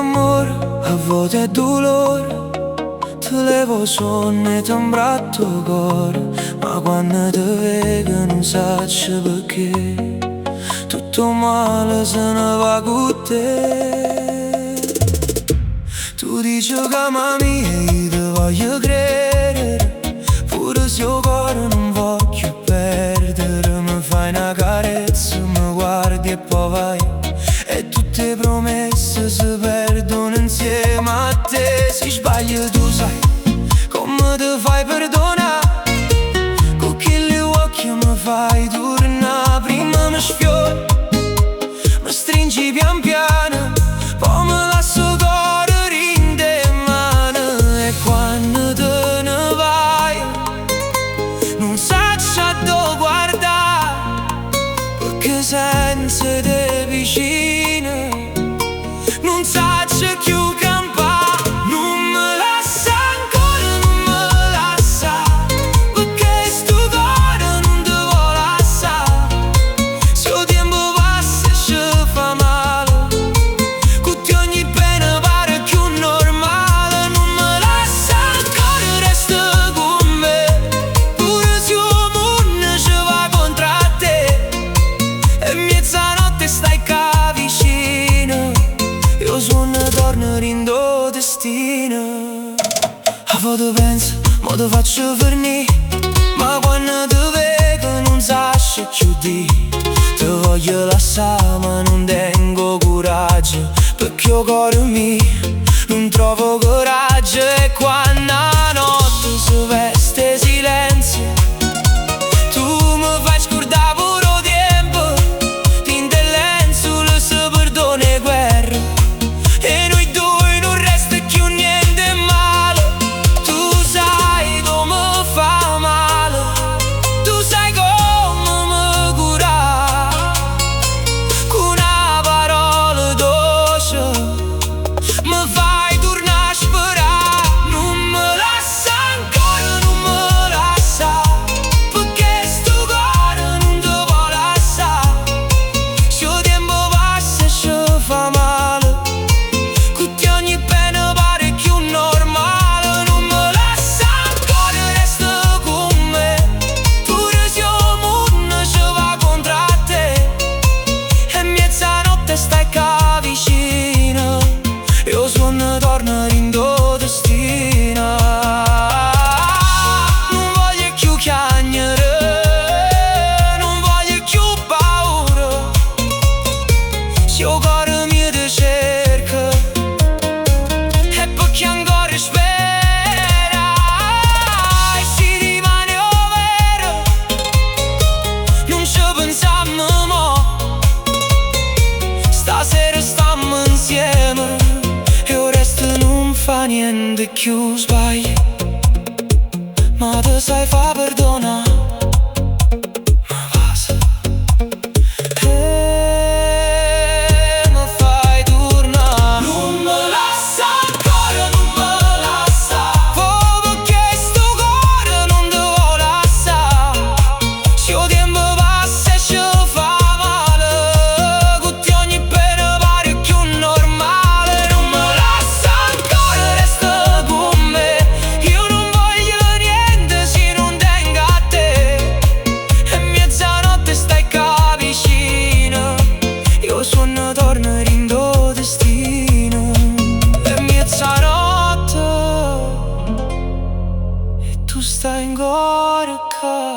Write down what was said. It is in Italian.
amore, a volte è dolore. Ti levo sonno e ti imbratto il cuore, ma quando ti vedo non saccio perché tutto male se ne va con te. Tu dici che ami e io ti voglio credere, pure se il cuore non voglio perdere. Mi fai una carezza, mi guardi e poi vai, e tutte le promesse si perdono insieme a te. Se sbaglio tu sai come ti fai perdonare, con quegli occhi mi fai tornare. Prima mi sfiori, mi stringi pian piano, poi mi lascio correre in te mano. E quando te ne vai non saccio a dove guardare, perché senza te vicino non saccio più campare. Non me lascia ancora, non me lascia, perché sto cuore non ti vuole lasciare. Se il tempo passa e ci fa male, con te ogni pena pare più normale. Non me lascia ancora, resta con me, pure se il mondo ci va contro te. E mezzanotte stai qua vicino, io sono torno in tuo destino. A volte penso, mo ti faccio venire, ma quando ti vedo non saccio più di. Ti voglio lasciare ma non tengo coraggio, perché il cuore mio non trovo coraggio. E quando la notte si veste silenzio, tu mi fai scordare pure il tempo. Tinte lenzuola si perdona le guerre, e noi due non resta più niente male. Tu sai come fa male, tu sai come mi cura, con una parola dolce mi fai tornare a sperare. Non me lascia ancora, non me lascia, perché sto cuore non ti vuole lasciare. Se il tempo passa e ci fa male, con te ogni pena pare più normale. Non me lascia ancora, resta con me, pure se il mondo ci va contro te. E mezzanotte stai qua vicino, io sono torno in tuo destino. Non voglio più chiagnere, non voglio più paura, se il cuore mio ti cerca è perché ancora spera. E se rimane vero non ci pensiamo mo, stasera stiamo insieme e il resto non fa niente più. Sbagli ma te sai fa perdonare, ma basta. E mi fai tornare. Non me lascia ancora, non me lascia, oh, perché sto cuore non ti vuole lasciare. Se il tempo passa e ci fa male, con te ogni pena pare più normale. Non me lascia ancora, resta con me, io non voglio niente se non tengo a te. E mezzanotte stai qua vicino, io sono torno in tuo destino. E mezzanotte e tu stai ancora qua.